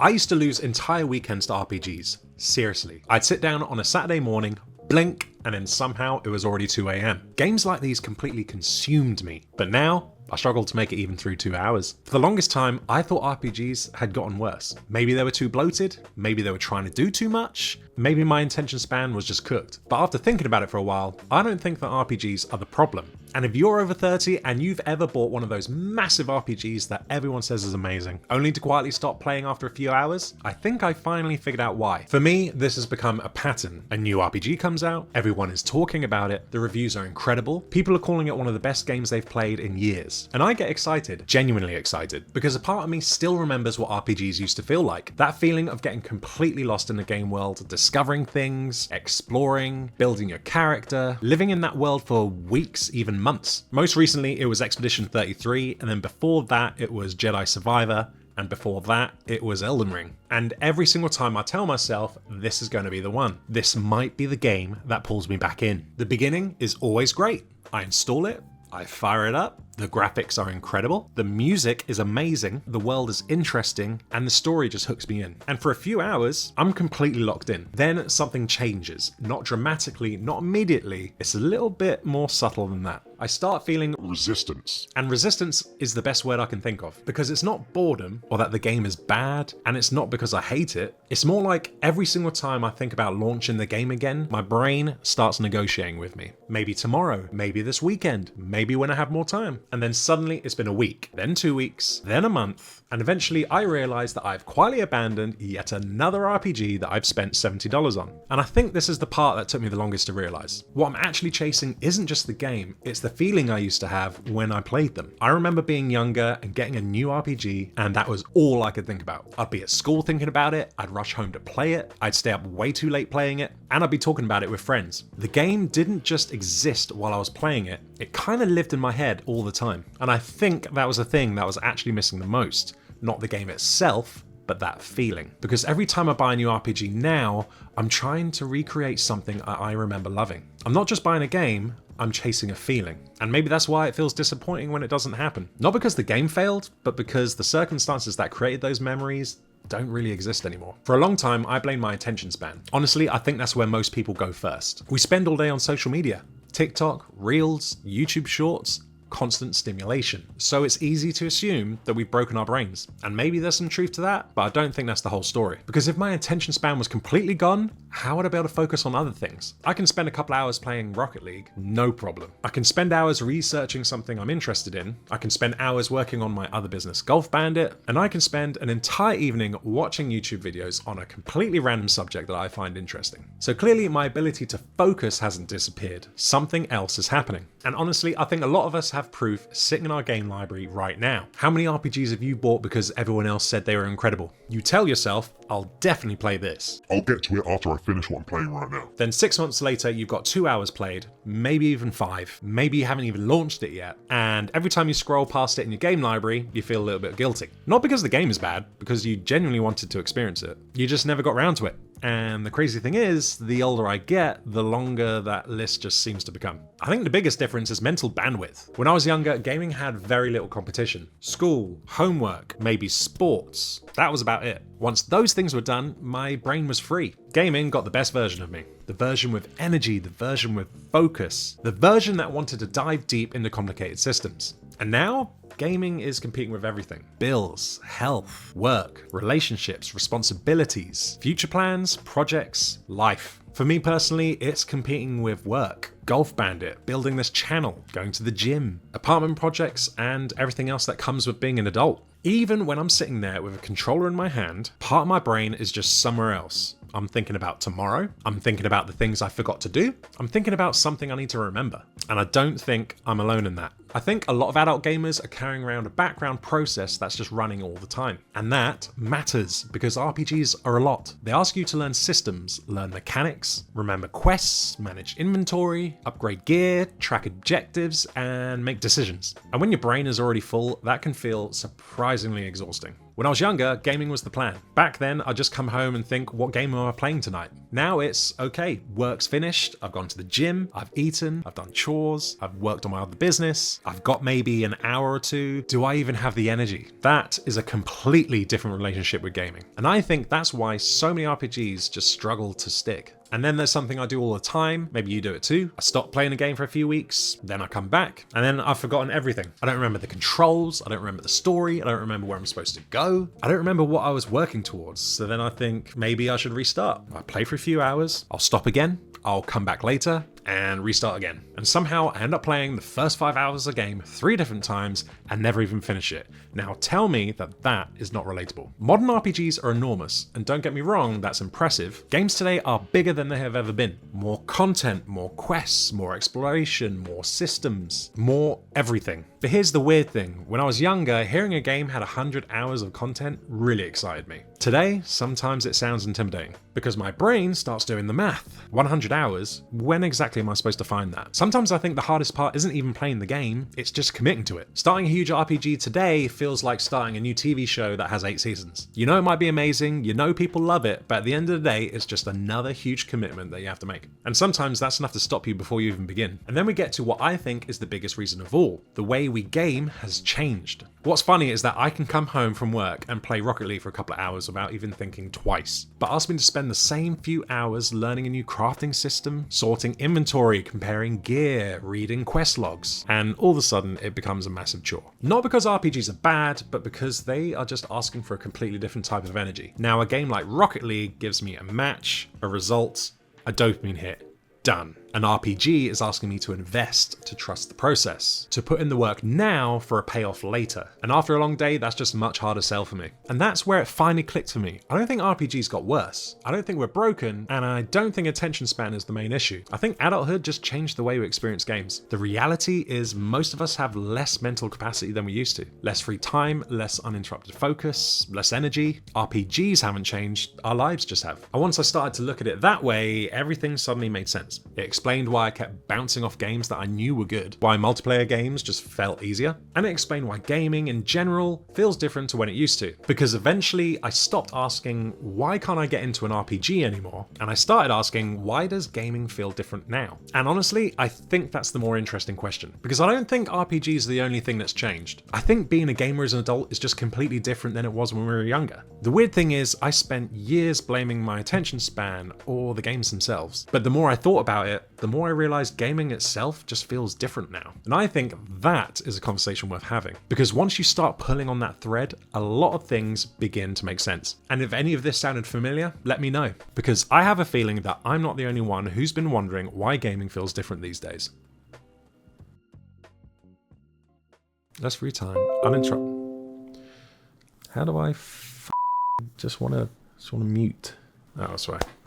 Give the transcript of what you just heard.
I used to lose entire weekends to RPGs. Seriously. I'd sit down on a Saturday morning, blink, and then somehow it was already 2 AM. Games like these completely consumed me, but now I struggle to make it even through 2 hours. For the longest time, I thought RPGs had gotten worse. Maybe they were too bloated, maybe they were trying to do too much, maybe my attention span was just cooked. But after thinking about it for a while, I don't think that RPGs are the problem. And if you're over 30 and you've ever bought one of those massive RPGs that everyone says is amazing, only to quietly stop playing after a few hours, I think I finally figured out why. For me, this has become a pattern. A new RPG comes out, everyone is talking about it, the reviews are incredible, people are calling it one of the best games they've played in years. And I get excited, genuinely excited, because a part of me still remembers what RPGs used to feel like. That feeling of getting completely lost in the game world, discovering things, exploring, building your character, living in that world for weeks, even months. Most recently, it was Expedition 33, and then before that, it was Jedi Survivor, and before that, it was Elden Ring. And every single time I tell myself, this is going to be the one. This might be the game that pulls me back in. The beginning is always great. I install it, I fire it up, the graphics are incredible, the music is amazing, the world is interesting, and the story just hooks me in. And for a few hours, I'm completely locked in. Then something changes. Not dramatically, not immediately, it's a little bit more subtle than that. I start feeling resistance. And resistance is the best word I can think of, because it's not boredom or that the game is bad, and it's not because I hate it. It's more like every single time I think about launching the game again, my brain starts negotiating with me. Maybe tomorrow, maybe this weekend, maybe when I have more time. And then suddenly it's been a week, then 2 weeks, then a month, and eventually I realize that I've quietly abandoned yet another RPG that I've spent $70 on. And I think this is the part that took me the longest to realize. What I'm actually chasing isn't just the game, it's the feeling I used to have when I played them. I remember being younger and getting a new RPG, and that was all I could think about. I'd be at school thinking about it, I'd rush home to play it, I'd stay up way too late playing it, and I'd be talking about it with friends. The game didn't just exist while I was playing it, it kind of lived in my head all the time. And I think that was the thing that was actually missing the most. Not the game itself, but that feeling. Because every time I buy a new RPG now, I'm trying to recreate something I remember loving. I'm not just buying a game, I'm chasing a feeling. And maybe that's why it feels disappointing when it doesn't happen. Not because the game failed, but because the circumstances that created those memories don't really exist anymore. For a long time, I blamed my attention span. Honestly, I think that's where most people go first. We spend all day on social media. TikTok, Reels, YouTube Shorts, constant stimulation. So it's easy to assume that we've broken our brains. And maybe there's some truth to that, but I don't think that's the whole story. Because if my attention span was completely gone, how would I be able to focus on other things? I can spend a couple hours playing Rocket League, no problem. I can spend hours researching something I'm interested in. I can spend hours working on my other business, Golf Bandit, and I can spend an entire evening watching YouTube videos on a completely random subject that I find interesting. So clearly my ability to focus hasn't disappeared. Something else is happening. And honestly, I think a lot of us have proof sitting in our game library right now. How many RPGs have you bought because everyone else said they were incredible? You tell yourself, I'll definitely play this. I'll get to it after I finish what I'm playing right now. Then 6 months later, you've got 2 hours played, maybe even 5. Maybe you haven't even launched it yet. And every time you scroll past it in your game library, you feel a little bit guilty. Not because the game is bad, because you genuinely wanted to experience it. You just never got around to it. And the crazy thing is, the older I get, the longer that list just seems to become. I think the biggest difference is mental bandwidth. When I was younger, gaming had very little competition. School, homework, maybe sports. That was about it. Once those things were done, my brain was free. Gaming got the best version of me. The version with energy, the version with focus, the version that wanted to dive deep into complicated systems. And now, gaming is competing with everything. Bills, health, work, relationships, responsibilities, future plans, projects, life. For me personally, it's competing with work, Golf Bandit, building this channel, going to the gym, apartment projects, and everything else that comes with being an adult. Even when I'm sitting there with a controller in my hand, part of my brain is just somewhere else. I'm thinking about tomorrow. I'm thinking about the things I forgot to do. I'm thinking about something I need to remember. And I don't think I'm alone in that. I think a lot of adult gamers are carrying around a background process that's just running all the time. And that matters because RPGs are a lot. They ask you to learn systems, learn mechanics, remember quests, manage inventory, upgrade gear, track objectives, and make decisions. And when your brain is already full, that can feel surprisingly surprisingly exhausting. When I was younger, gaming was the plan. Back then, I'd just come home and think, what game am I playing tonight? Now it's, okay, work's finished, I've gone to the gym, I've eaten, I've done chores, I've worked on my other business, I've got maybe an hour or two. Do I even have the energy? That is a completely different relationship with gaming. And I think that's why so many RPGs just struggle to stick. And then there's something I do all the time, maybe you do it too. I stop playing a game for a few weeks, then I come back, and then I've forgotten everything. I don't remember the controls, I don't remember the story, I don't remember where I'm supposed to go, I don't remember what I was working towards. So then I think maybe I should restart. I play for a few hours, I'll stop again, I'll come back later, and restart again. And somehow I end up playing the first 5 hours of a game 3 different times and never even finish it. Now tell me that that is not relatable. Modern RPGs are enormous, and don't get me wrong, that's impressive. Games today are bigger than they have ever been. More content, more quests, more exploration, more systems, more everything. But here's the weird thing. When I was younger, hearing a game had 100 hours of content really excited me. Today, sometimes it sounds intimidating because my brain starts doing the math. 100 hours? When exactly am I supposed to find that? Sometimes I think the hardest part isn't even playing the game, it's just committing to it. Starting a huge RPG today feels like starting a new TV show that has 8 seasons. You know it might be amazing, you know people love it, but at the end of the day, it's just another huge commitment that you have to make. And sometimes that's enough to stop you before you even begin. And then we get to what I think is the biggest reason of all. The way we game has changed. What's funny is that I can come home from work and play Rocket League for a couple of hours without even thinking twice. But ask me to spend the same few hours learning a new crafting system, sorting inventory, comparing gear, reading quest logs, and all of a sudden it becomes a massive chore. Not because RPGs are bad, but because they are just asking for a completely different type of energy. Now a game like Rocket League gives me a match, a result, a dopamine hit. Done. An RPG is asking me to invest, to trust the process, to put in the work now for a payoff later. And after a long day, that's just a much harder sell for me. And that's where it finally clicked for me. I don't think RPGs got worse. I don't think we're broken, and I don't think attention span is the main issue. I think adulthood just changed the way we experience games. The reality is most of us have less mental capacity than we used to. Less free time, less uninterrupted focus, less energy. RPGs haven't changed, our lives just have. And once I started to look at it that way, everything suddenly made sense. It explained why I kept bouncing off games that I knew were good, why multiplayer games just felt easier, and it explained why gaming in general feels different to when it used to. Because eventually I stopped asking, why can't I get into an RPG anymore? And I started asking, why does gaming feel different now? And honestly, I think that's the more interesting question. Because I don't think RPGs are the only thing that's changed. I think being a gamer as an adult is just completely different than it was when we were younger. The weird thing is, I spent years blaming my attention span or the games themselves. But the more I thought about it, the more I realized gaming itself just feels different now. And I think that is a conversation worth having. Because once you start pulling on that thread, a lot of things begin to make sense. And if any of this sounded familiar, let me know. Because I have a feeling that I'm not the only one who's been wondering why gaming feels different these days. Let's free time. Uninterrupted. How do I just want to mute? Oh, that's right.